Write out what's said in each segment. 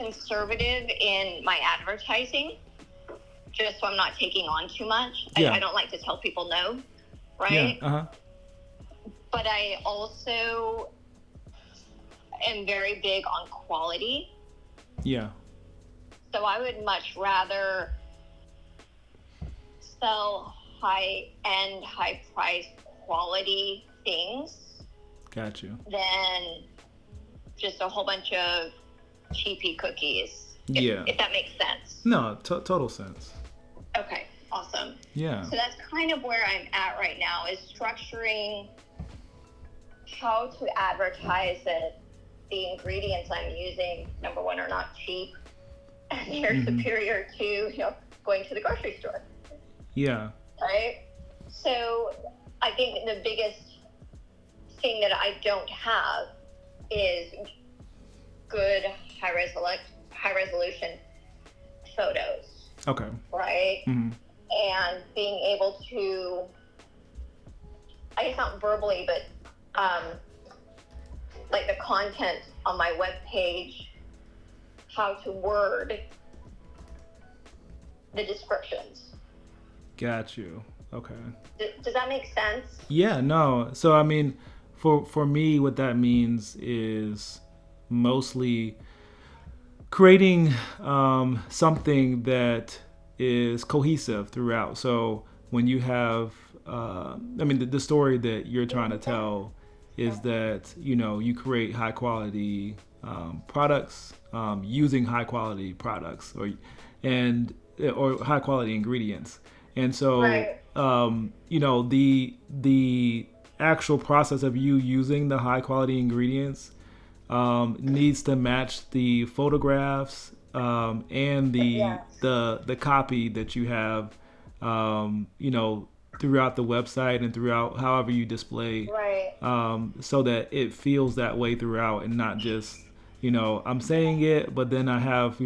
conservative in my advertising, just so I'm not taking on too much. Yeah. I don't like to tell people no, Yeah. right? But I also am very big on quality. Yeah. So I would much rather sell high-end, high-priced quality things Got you. than just a whole bunch of cheapy cookies. Yeah. If that makes sense. No, total sense. Okay, awesome. Yeah. So that's kind of where I'm at right now, is structuring how to advertise that the ingredients I'm using, number one, are not cheap, and they're superior to, going to the grocery store. Yeah. Right? So I think the biggest thing that I don't have is good high resolution photos. Okay. Right? And being able to, I guess not verbally, but like the content on my webpage, how to word the descriptions. Got you. Okay. Does that make sense? Yeah, no. So I mean, for me, what that means is mostly creating something that is cohesive throughout. So when you have, I mean, the story that you're trying to tell is that, you create high quality products using high quality products or high quality ingredients. And so, right. The actual process of you using the high quality ingredients needs to match the photographs and the copy that you have, throughout the website and throughout however you display, right. So that it feels that way throughout and not just, I'm saying it, but then I have,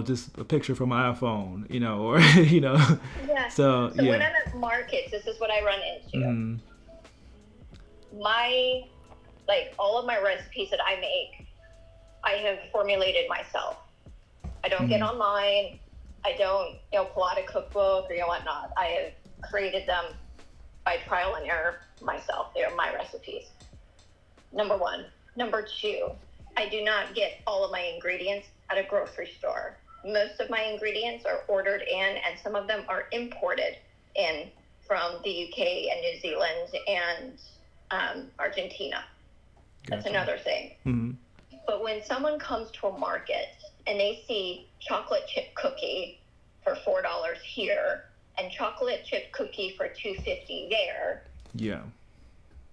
just a picture from my iPhone, or, Yeah. So yeah. When I'm at markets, this is what I run into. All of my recipes that I make, I have formulated myself. I don't get online. I don't, pull out a cookbook or whatnot. I have created them by trial and error myself. They're my recipes. Number one. Number two, I do not get all of my ingredients at a grocery store. Most of my ingredients are ordered in, and some of them are imported in from the UK and New Zealand and Argentina. That's another thing. But when someone comes to a market and they see chocolate chip cookie for $4 here and chocolate chip cookie for $2.50 there,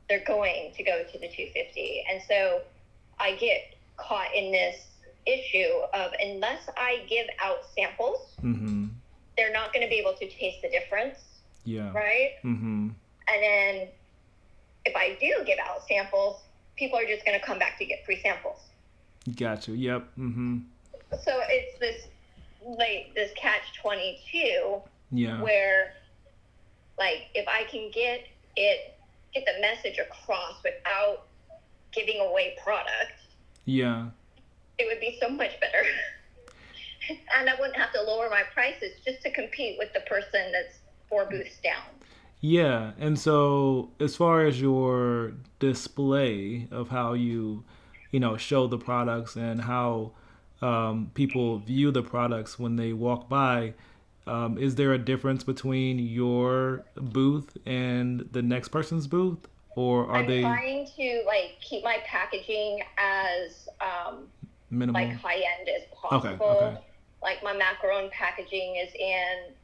they're going to go to the $2.50. And so I get caught in this issue of, unless I give out samples, they're not going to be able to taste the difference. Yeah. Right? And then if I do give out samples, people are just going to come back to get free samples. Gotcha. Yep. So it's this catch-22 where, if I can get the message across without giving away product, it would be so much better. And I wouldn't have to lower my prices just to compete with the person that's 4 booths down. Yeah, and so as far as your display of how you, show the products and how people view the products when they walk by, is there a difference between your booth and the next person's booth, or are they? I'm trying to keep my packaging as minimal, high end as possible. Okay. Like my macaron packaging is in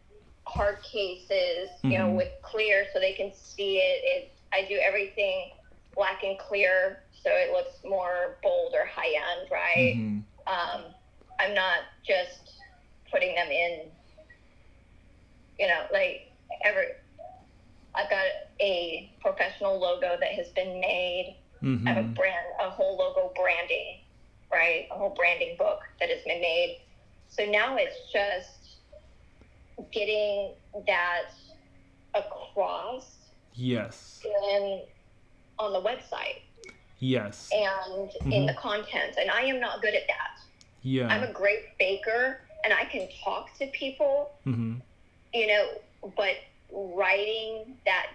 hard cases, with clear so they can see it. I do everything black and clear so it looks more bold or high end, right? I'm not just putting them in, I've got a professional logo that has been made. I have a whole logo branding, right? A whole branding book that has been made. So now it's just getting that across. Yes. And on the website. Yes. And in the content. And I am not good at that. Yeah. I'm a great baker and I can talk to people, Mm-hmm. you know, but writing that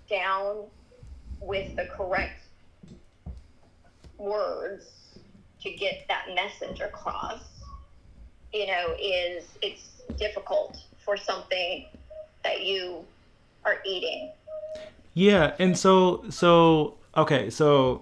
down with the correct words to get that message across, it's difficult for something that you are eating. Yeah, and okay, so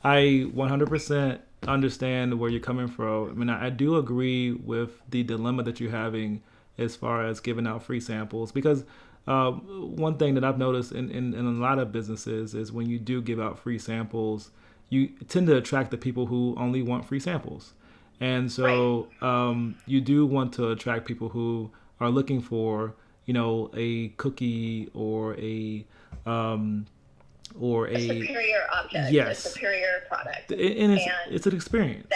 I 100% understand where you're coming from. I mean, I do agree with the dilemma that you're having as far as giving out free samples because one thing that I've noticed in a lot of businesses is when you do give out free samples, you tend to attract the people who only want free samples. And Right. so you do want to attract people who are looking for, a cookie um, or A a superior object, a yes, superior product. and And it's an experience.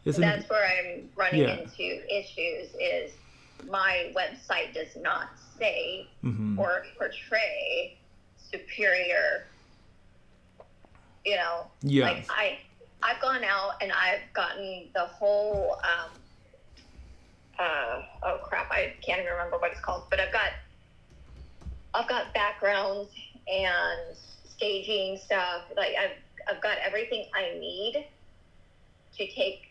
It's an that's where I'm running yeah. into issues is my website does not say Mm-hmm. or portray superior, like Yes. I've gone out and I've gotten the whole oh crap, I can't even remember what it's called, but I've got backgrounds and staging stuff. Like I've got everything I need to take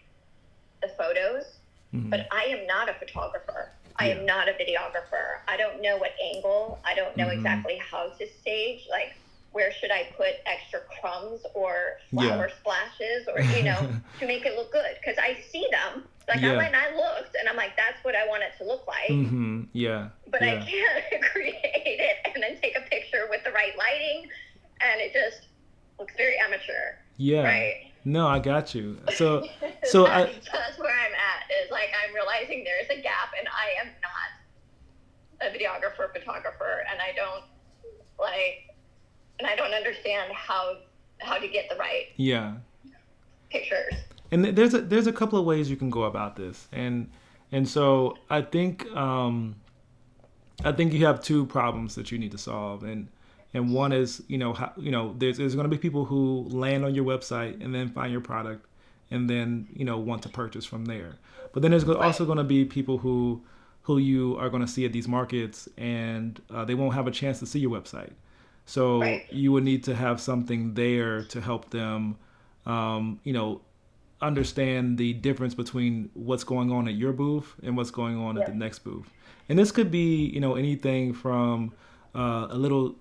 the photos, Mm-hmm. but I am not a photographer. I Yeah. am not a videographer. I don't know what angle. I don't know Mm-hmm. exactly how to stage. Like, where should I put extra crumbs or Yeah. flower splashes or, to make it look good? Because I see them. Like, I Yeah. went and I looked and I'm like, that's what I want it to look like. Mm-hmm. Yeah. But I Yeah. can't create it and then take a picture with the right lighting. And it just looks very amateur, Yeah. right? No, I got you. So so I That's where I'm at. Is like I'm realizing there's a gap, and I am not a videographer, photographer, and I don't understand how to get the right yeah. pictures. And there's a couple of ways you can go about this, and so I think you have two problems that you need to solve, and one is how, there's going to be people who land on your website and then find your product, and then want to purchase from there. But then there's Right, also going to be people who you are going to see at these markets, and they won't have a chance to see your website. So right, you would need to have something there to help them, you know, understand the difference between what's going on at your booth and what's going on at yeah, the next booth. And this could be, anything from a little,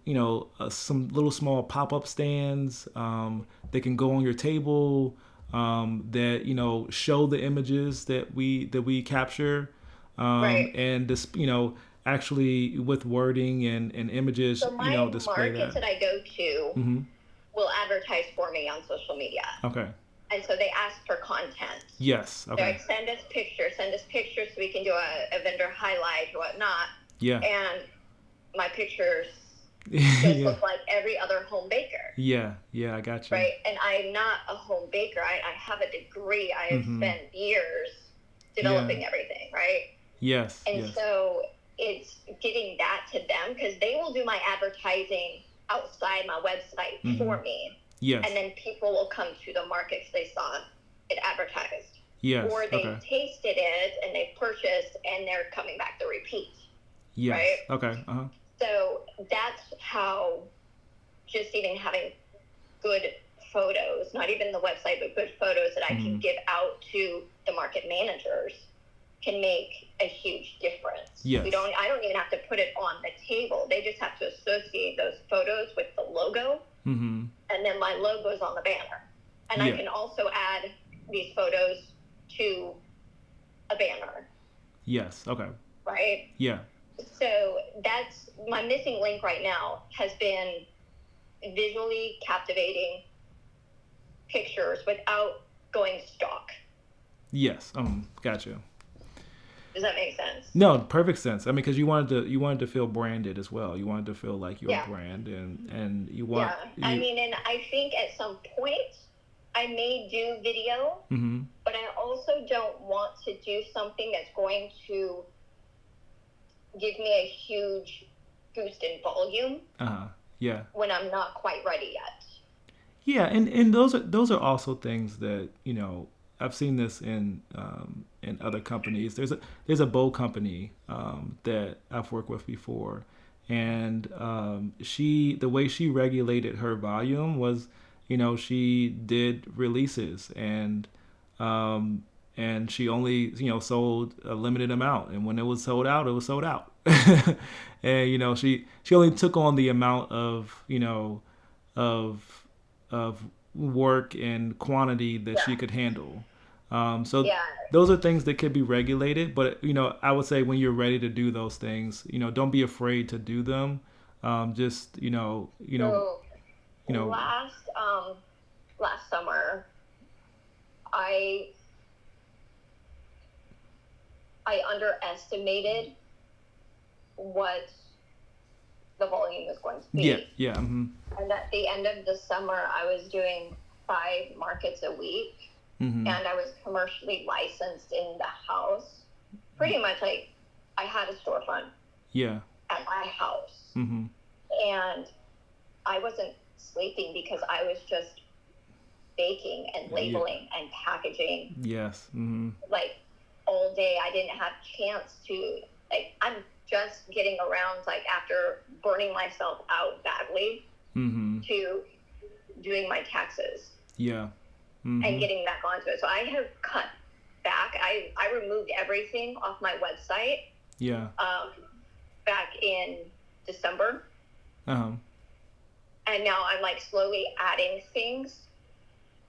some little small pop-up stands that can go on your table that show the images that we capture right. and this, actually with wording and images, So my display markets that. that I go to Mm-hmm. will advertise for me on social media, Okay. and so they ask for content. Yes. They're Okay. like, send us pictures so we can do a vendor highlight or whatnot. Yeah. And my pictures just yeah. look like every other home baker, Yeah. Yeah. I got you. right? And I'm not a home baker. I have a degree. I have Mm-hmm. spent years Yeah. developing everything, right? Yes. And Yes. so it's getting that to them because they will do my advertising outside my website Mm-hmm. for me. Yes. And then people will come to the markets they saw it advertised. Yes. Or Okay. they tasted it and they purchased and they're coming back to repeat, right? Yes. Okay. Uh huh. So that's how just even having good photos, not even the website, but good photos that I can Mm-hmm. give out to the market managers can make a huge difference. Yes. I don't even have to put it on the table. They just have to associate those photos with the logo, Mm-hmm. and then my logo's on the banner. And I Yeah. can also add these photos to a banner, Yes. Okay. right? Yeah. So that's my missing link right now has been visually captivating pictures without going stock. Yes. Gotcha. Does that make sense? No, perfect sense. I mean, because you wanted to feel branded as well. You wanted to feel like your Yeah. brand, and you want Yeah. I you. mean, and I think at some point I may do video, Mm-hmm. but I also don't want to do something that's going to give me a huge boost in volume Uh huh. Yeah. when I'm not quite ready yet. Yeah, and those are also things that I've seen this in other companies. There's a bowl company that I've worked with before, and she the way she regulated her volume was, she did releases, um, and she only sold a limited amount, and when it was sold out, it was sold out. And she only took on the amount of of of work and quantity that Yeah. she could handle. So Yeah. those are things that could be regulated, but I would say when you're ready to do those things, don't be afraid to do them. Just So you know, last summer, I I underestimated what the volume was going to yeah, be. yeah, mm-hmm, And at the end of the summer, I was doing 5 markets a week, mm-hmm, and I was commercially licensed in the house. Pretty much like I had a storefront yeah, at my house, mm-hmm, and I wasn't sleeping because I was just baking and yeah, labeling and packaging yes, mm-hmm, like all day. I didn't have chance to, like, I'm just getting around, like, after burning myself out badly, mm-hmm, to doing my taxes yeah, and mm-hmm, getting back onto it. So I have cut back. I removed everything off my website yeah, back in December, uh-huh, and now I'm like slowly adding things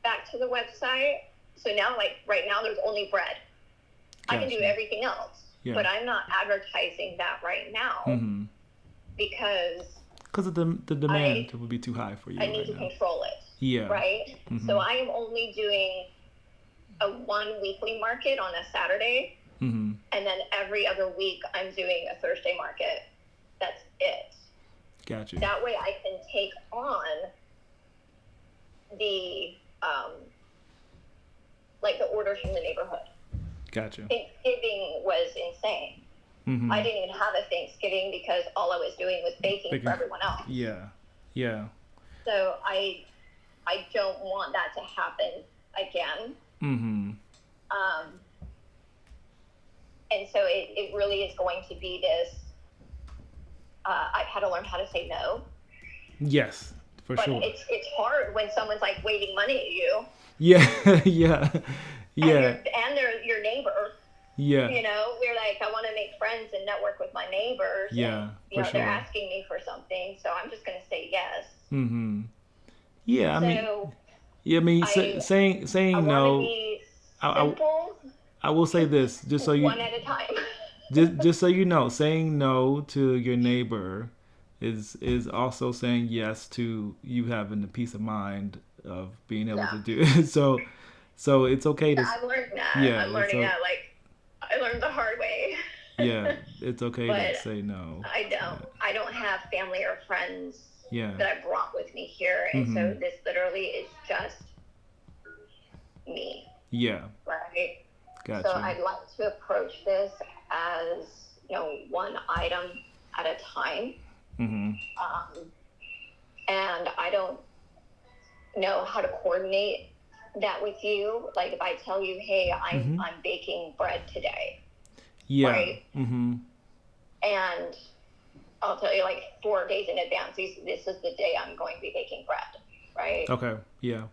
back to the website. So now, like, right now there's only bread. I can do gotcha, everything else, yeah, but I'm not advertising that right now mm-hmm, because because of the I demand would be too high for you I need right to now. control it, Yeah, right? mm-hmm, So I am only doing a 1 weekly market on a Saturday, mm-hmm, and then every other week I'm doing a Thursday market. That's it. gotcha, That way I can take on the like the orders from the neighborhood. gotcha, Thanksgiving was insane. mm-hmm, I didn't even have a Thanksgiving because all I was doing was baking for Big- everyone else. yeah, yeah, So I don't want that to happen again. mm-hmm, Um, and so it really is going to be this. I've had to learn how to say no, yes, for but sure. it's hard when someone's like waving money at you, Yeah, yeah, and yeah, they're your neighbor. yeah, We're like, I want to make friends and network with my neighbors, and yeah, for they're sure. asking me for something, so I'm just going to say yes. Mm-hmm. Yeah, I mean, So yeah, I mean, I I saying want to no. be I, I simple, I will say this, just so one you at a time. just so you know, saying no to your neighbor is also saying yes to you having the peace of mind of being able Yeah. to do it. So it's okay to I'm learning that. yeah, I'm learning that. Like, I learned the hard way. yeah, it's okay to But say no I to don't. that. I don't have family or friends Yeah. that I brought with me here, and Mm-hmm. so this literally is just me, Yeah. right? So Gotcha. I'd like to approach this as one item at a time, Mm-hmm. um, and I don't know how to coordinate that with you. Like, if I tell you, hey, Mm-hmm. I'm baking bread today, Yeah. right? Mm-hmm. And I'll tell you, like, 4 days in advance, this is the day I'm going to be baking bread, right? Okay. Yeah.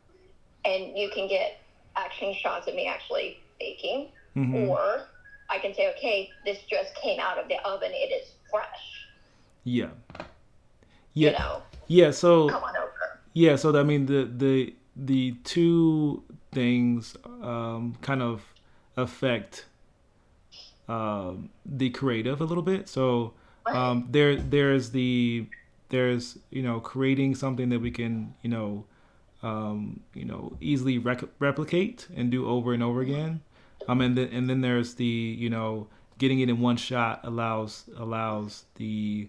And you can get action shots of me actually baking, Mm-hmm. or I can say, okay, this just came out of the oven, it is fresh, Yeah. you Yeah. know, Yeah. So come on over. yeah. So I mean the two things kind of affect the creative a little bit. So Right. there's creating something that we can easily replicate and do over and over again. And then there's the getting it in one shot allows the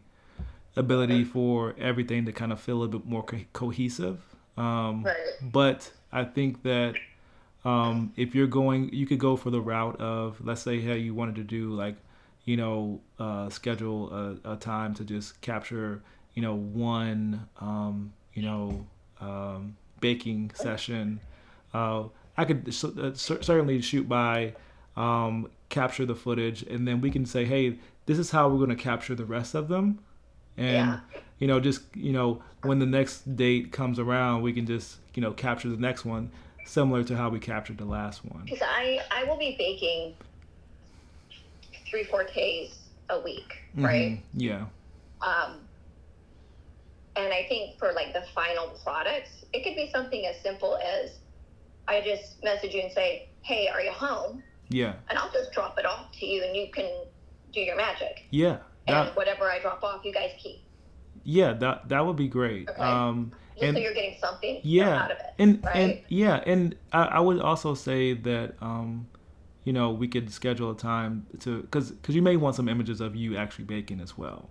ability for everything to kind of feel a bit more cohesive. Right. But I think that if you could go for the route of, let's say, hey, you wanted to do like, schedule a time to just capture, one, baking session. I could certainly shoot by, capture the footage, and then we can say, hey, this is how we're going to capture the rest of them, Yeah. and just when the next date comes around, we can just capture the next one, similar to how we captured the last one. Because I will be baking 3-4 Ks a week, Mm-hmm. right? Yeah. Um, and I think for like the final products, it could be something as simple as I just message you and say, hey, are you home? Yeah. And I'll just drop it off to you and you can do your magic. Yeah. And whatever I drop off, you guys keep. Yeah, that would be great. Okay. Just And so you're getting something yeah, out of it, and right? and I would also say that we could schedule a time to because you may want some images of you actually baking as well.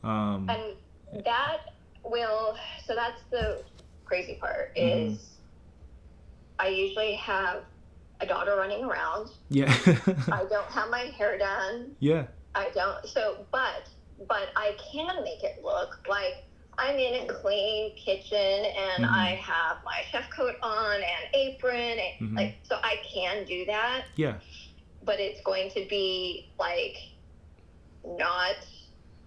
Um, And that will, so that's the crazy part mm-hmm. is I usually have a daughter running around. Yeah. I don't have my hair done. Yeah. I don't. So, but I can make it look like I'm in a clean kitchen and Mm-hmm. I have my chef coat on and apron, and Mm-hmm. like, so I can do that. Yeah. But it's going to be like not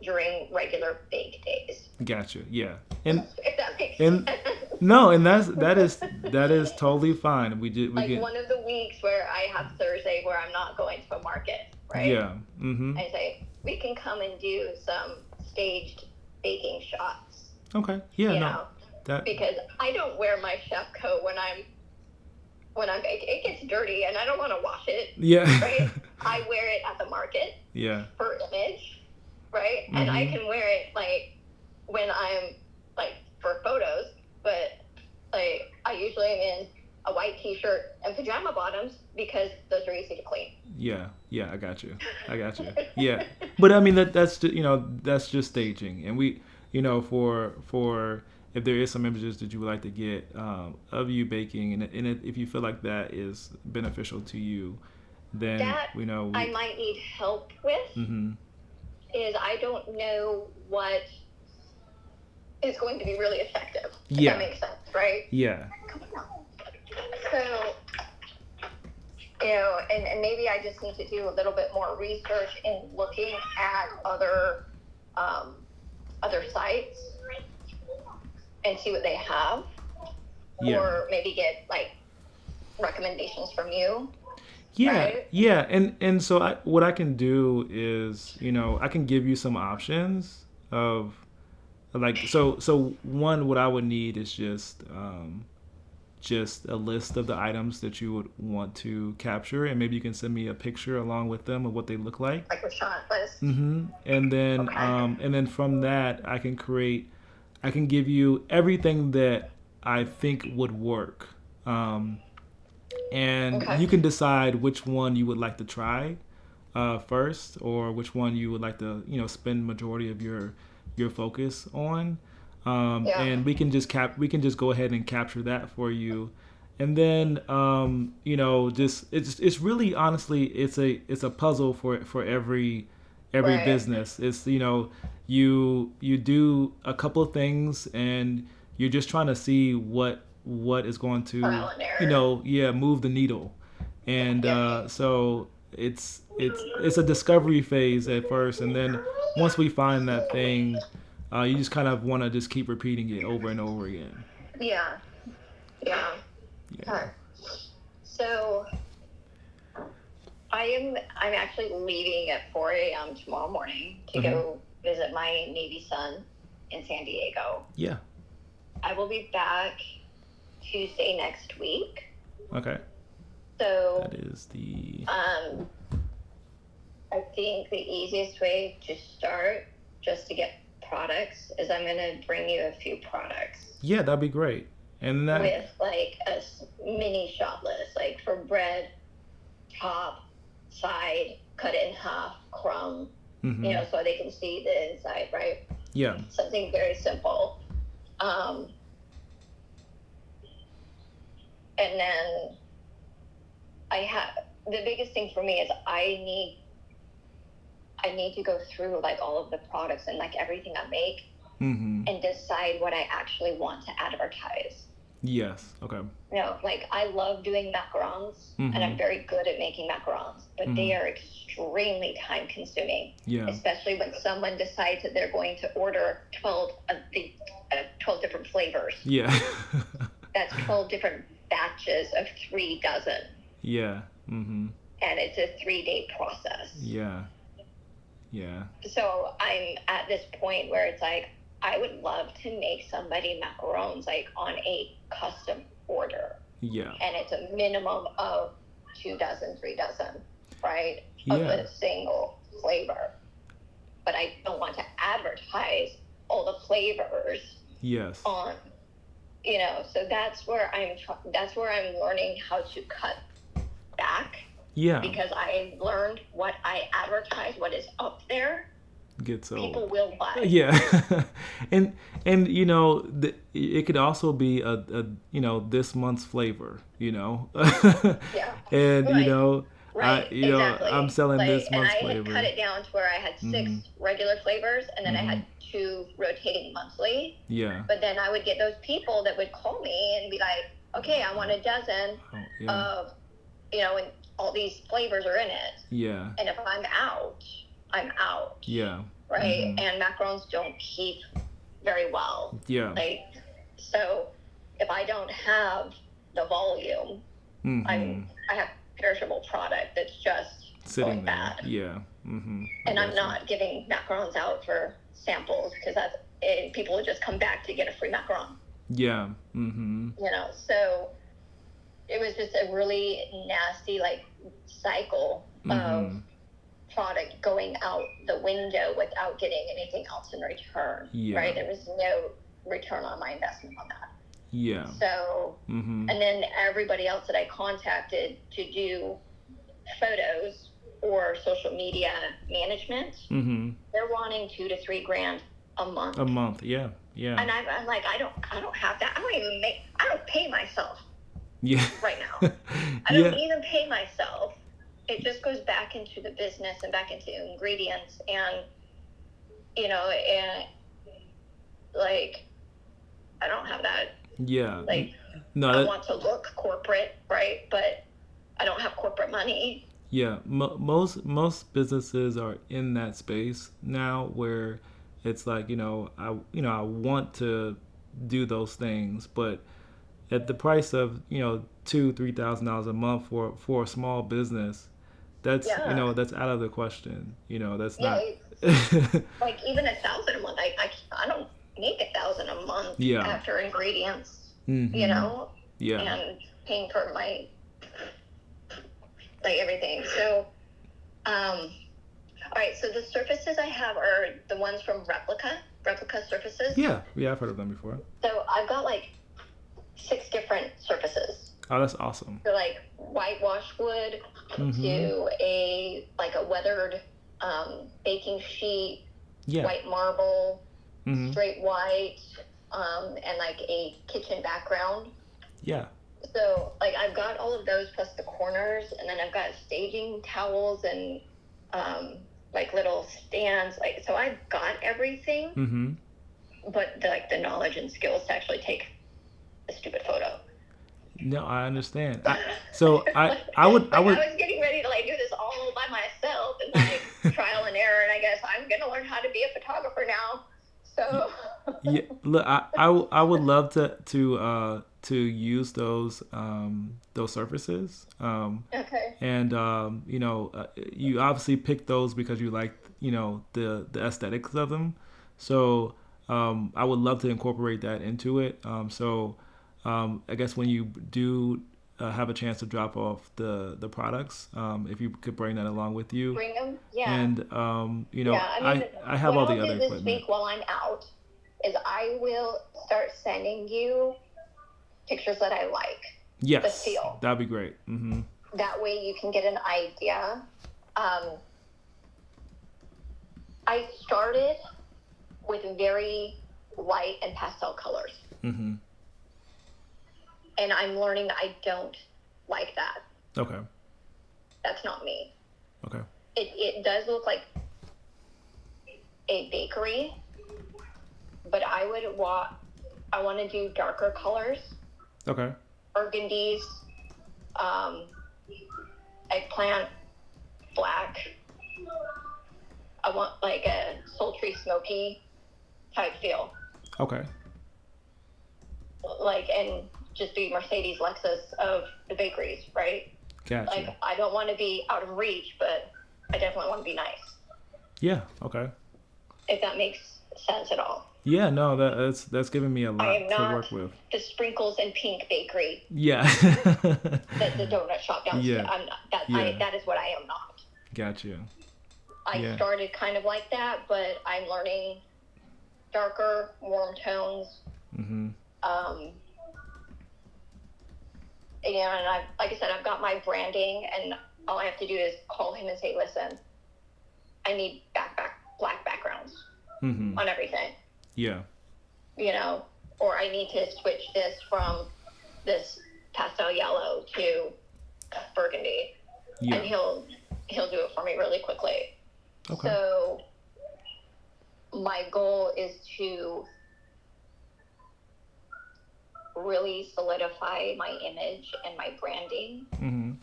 during regular bake days. Gotcha. Yeah. And If that makes and sense. no, and that is totally fine. We Like get one of the weeks where I have Thursday where I'm not going to a market, right? yeah. Mm-hmm. I say we can come and do some staged baking shots. Okay. Yeah. You No. know, That. because I don't wear my chef coat when I'm baking. It gets dirty and I don't want to wash it. Yeah. Right? I wear it at the market. Yeah. For image, right? Mm-hmm. And I can wear it like when I'm like for photos, but like I usually am in a white t-shirt and pajama bottoms because those are easy to clean. Yeah, I got you. Yeah, but I mean that's just, that's just staging, and we, for if there is some images that you would like to get of you baking, and if you feel like that is beneficial to you, then that I might need help with. Mm-hmm. Is I don't know what is going to be really effective. Yeah. If that makes sense, right? Yeah. So, and maybe I just need to do a little bit more research in looking at other sites and see what they have, or maybe get like recommendations from you. Yeah, right? yeah, and so what I can do is, I can give you some options of, like, so one, what I would need is just a list of the items that you would want to capture, and maybe you can send me a picture along with them of what they look like. Like a shot list. Mm-hmm. And then from that I can give you everything that I think would work. And you can decide which one you would like to try first, or which one you would like to spend majority of your focus on. And we can just go ahead and capture that for you, and then just it's really, honestly, it's a puzzle for every Right. business. It's you do a couple of things and you're just trying to see what is going to Trial and error. move the needle, and so it's a discovery phase at first, and then once we find that thing, you just kind of want to just keep repeating it over and over again. Yeah. Okay. So I'm actually leaving at 4 a.m. tomorrow morning to go visit my Navy son in San Diego. Yeah. I will be back Tuesday next week. Okay. So that is the I think the easiest way to start, just to get products, is I'm going to bring you a few products. Yeah, that'd be great. And that with like a mini shot list, like for bread, top, side, cut it in half, crumb, so they can see the inside, right? Yeah. Something very simple. And then the biggest thing for me is I need to go through like all of the products and like everything I make and decide what I actually want to advertise. Yes. Okay. Like I love doing macarons and I'm Mm-hmm. very good at making macarons, but Mm-hmm. they are extremely time consuming, Yeah. especially when someone decides that they're going to order 12 of the 12 different flavors. Yeah. That's 12 different batches of 3 dozen. Yeah. Mm-hmm. And it's a 3-day process. Yeah. Yeah. So I'm at this point where it's like, I would love to make somebody macarons like on a custom order. Yeah. And it's a minimum of 2 dozen, 3 dozen, right? Of Yeah. a single flavor. But I don't want to advertise all the flavors Yes. on, so that's where I'm learning how to cut back. Yeah. Because I learned what I advertise, what is up there, Gets old. people will buy. Yeah. and it could also be a this month's flavor, Yeah. and Right. Right. Exactly. I'm selling Like, this and month's I had flavor. cut it down to where I had 6 regular flavors, and then I had 2 rotating monthly. Yeah. But then I would get those people that would call me and be like, okay, I want a dozen of, and all these flavors are in it. Yeah. And if I'm out, I'm out. Yeah. Right. And macarons don't keep very well. Yeah. Like, so if I don't have the volume, I have perishable product that's just sitting going there. Bad. Yeah. And I'm not giving macarons out for samples because people would just come back to get a free macaron. Yeah. So it was just a really nasty cycle of product going out the window without getting anything else in return. Yeah. Right? There was no return on my investment on that. Yeah. So, and then everybody else that I contacted to do photos or social media management, they're wanting $2,000 to $3,000 a month. A month, yeah. And I'm like, I don't have that. I don't pay myself. Yeah. Right now. I don't even pay myself. It just goes back into the business and back into ingredients and I don't have that. Yeah. No, I want to look corporate, right? But I don't have corporate money. Yeah, most businesses are in that space now where it's like I want to do those things, but at the price of $2,000-3,000 a month for a small business, that's that's out of the question. That's not like even 1,000 a month. I don't make 1,000 a month after ingredients. And paying for my everything. So all right, so the surfaces I have are the ones from Replica surfaces. Yeah, I've heard of them before. So I've got 6 different surfaces. Oh, that's awesome. So whitewash wood to a weathered baking sheet, white marble, straight white, and a kitchen background. Yeah. So I've got all of those plus the corners, and then I've got staging towels and little stands. So I've got everything. But the knowledge and skills to actually take a stupid photo. No, I understand. I was getting ready to do this all by myself and trial and error, and I guess I'm gonna learn how to be a photographer now. So yeah, look, I would love to use those surfaces. Okay. And you obviously picked those because you like the aesthetics of them. So I would love to incorporate that into it. I guess when you do have a chance to drop off the products, if you could bring that along with you. Bring them, yeah. And I have all the other equipment. This week while I'm out is I will start sending you pictures that I like. Yes, the feel. That'd be great. That way you can get an idea. I started with very light and pastel colors. And I'm learning that I don't like that. Okay. That's not me. Okay. It does look like a bakery, but I want to do darker colors. Okay. burgundies, um, eggplant, black. I want like a sultry, smoky type feel. Okay. Like, and just be Mercedes Lexus of the bakeries, right? Like, Gotcha. I don't want to be out of reach, but I definitely want to be nice, Yeah. Okay. if that makes sense at all. Yeah. No, that's giving me a I lot am to not work with. the sprinkles and pink bakery Yeah. that the donut shop downstairs. Yeah. I'm not that. Yeah. That is what I am not. Gotcha. I Yeah. started kind of like that, but I'm learning darker, warm tones. Mhm. Um, and I've, like I said, I've got my branding, and all I have to do is call him and say, "Listen, I need black backgrounds Mhm. on everything," Yeah. or I need to switch this from this pastel yellow to burgundy, and Yeah. he'll do it for me really quickly. Okay. So my goal is to really solidify my image and my branding Mhm.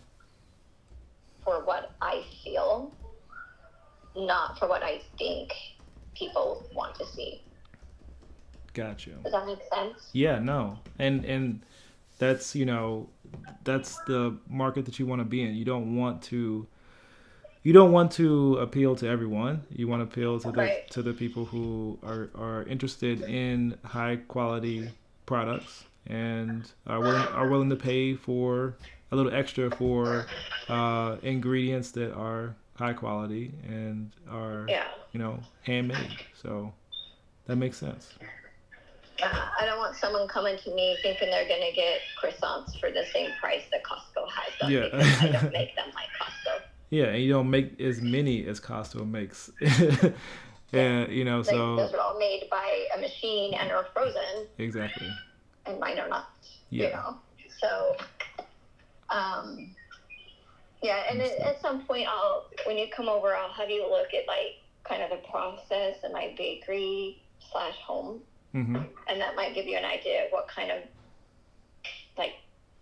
for what I feel, not for what I think people want to see. Gotcha. Does that make sense? Yeah. No. And that's that's the market that you want to be in. You don't want to appeal to everyone. You want to appeal Right. to the people who are interested in high quality products and are willing to pay for a little extra for ingredients that are high quality and are Yeah. handmade. So that makes sense. I don't want someone coming to me thinking they're going to get croissants for the same price that Costco has them, Yeah. because I don't make them like Costco. Yeah, and you don't make as many as Costco makes. Yeah. And Like, so those are all made by a machine and are frozen, exactly. and mine are not, Yeah. So, yeah, and at some point, when you come over, I'll have you look at like kind of the process in my bakery / home, Mhm. and that might give you an idea of what kind of like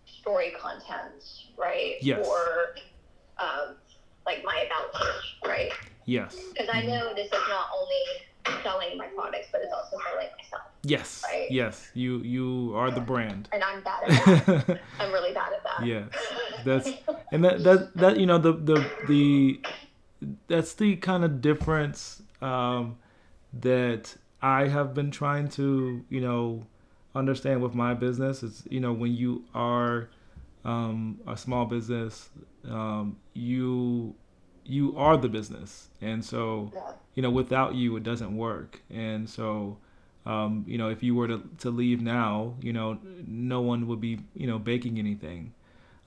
story content, right? Yes. Or like my about page, right? Yes. Because I know this is not only selling my products, but it's also selling myself. Yes. Right? Yes. You are the brand. And I'm bad at that. I'm really bad at that. Yes. That's and that the that's the kind of difference that I have been trying to understand with my business. Is when you are a small business, you are the business, and so without you it doesn't work. And so if you were to leave now, no one would be baking anything.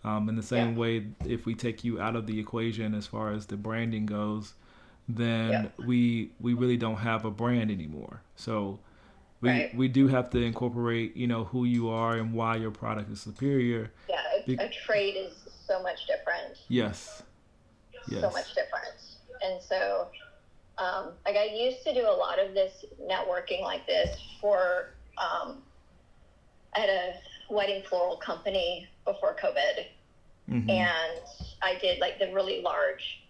In the same way, if we take you out of the equation as far as the branding goes, then we really don't have a brand anymore. So we do have to incorporate who you are and why your product is superior. Yeah, a trade is so much different. Yes. So much different. And so like, I used to do a lot of this networking like this for at a wedding floral company before COVID. Mm-hmm. And I did like the really large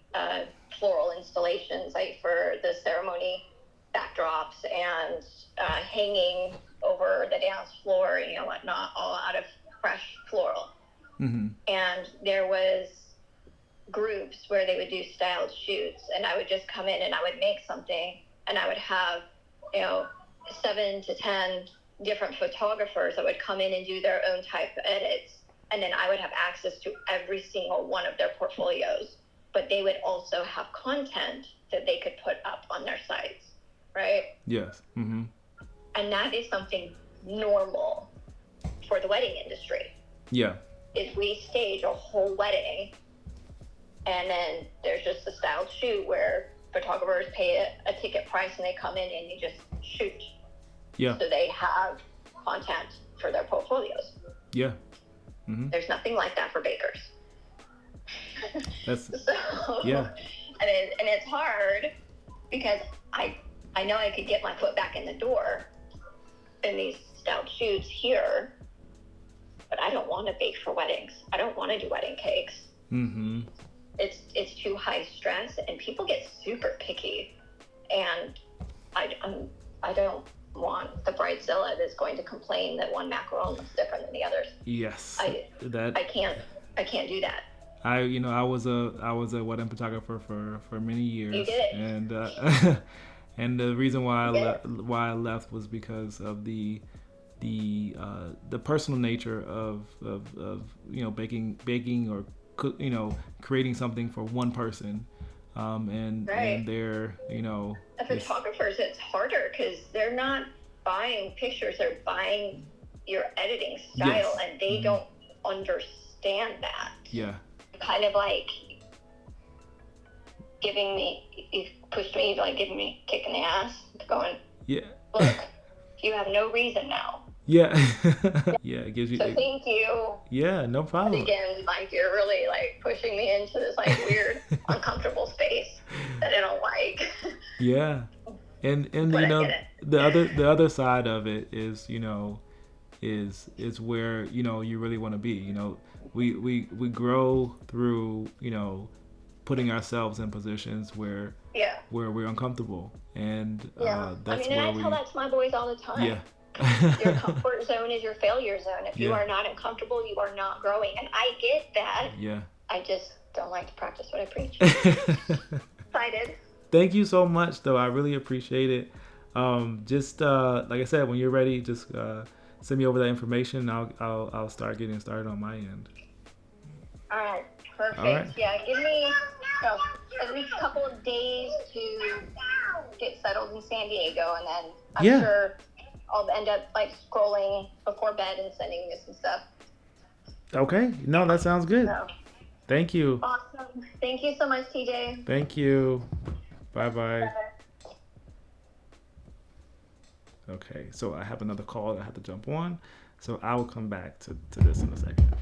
floral installations, like for the ceremony backdrops and hanging over the dance floor and whatnot, all out of fresh floral. Mm-hmm. And there was groups where they would do styled shoots, and I would just come in and I would make something, and I would have 7 to 10 different photographers that would come in and do their own type of edits, and then I would have access to every single one of their portfolios, but they would also have content that they could put up on their sites, right? Yes. Mm-hmm. And that is something normal for the wedding industry. Yeah. Is we stage a whole wedding, and then there's just a styled shoot where photographers pay a ticket price and they come in and you just shoot. Yeah. So they have content for their portfolios. Yeah. Mm-hmm. There's nothing like that for bakers. That's so, yeah. And it's hard because I know I could get my foot back in the door in these styled shoots here, but I don't want to bake for weddings. I don't want to do wedding cakes. Mm-hmm. It's too high stress, and people get super picky. And I don't want the bridezilla that's going to complain that one macaron looks different than the others. Yes. I can't do that. I was a wedding photographer for many years. You did. And and the reason why I left was because of the personal nature of baking or creating something for one person, and they're photographers, it's harder because they're not buying pictures, they're buying your editing style, and they don't understand that. Yeah. Kind of like you pushed me, like giving me a kick in the ass, going, look, you have no reason now. Yeah. Yeah, it gives you. So thank you. Yeah, no problem. But again, like, you're really like pushing me into this like weird, uncomfortable space that I don't like. Yeah, and the other side of it is is where you really want to be. We grow through putting ourselves in positions where we're uncomfortable, and that's and I tell that to my boys all the time. Yeah. Your comfort zone is your failure zone. If you are not uncomfortable, you are not growing. And I get that. Yeah. I just don't like to practice what I preach. Excited. Thank you so much, though. I really appreciate it. Just like I said, when you're ready, just send me over that information. I'll start getting started on my end. All right. Perfect. All right. Yeah. Give me at least a couple of days to get settled in San Diego, and then I'm sure I'll end up like scrolling before bed and sending you some stuff. Okay. No, that sounds good. So, thank you. Awesome. Thank you so much, TJ. Thank you. Bye-bye. Okay, so I have another call that I have to jump on. So I will come back to this in a second.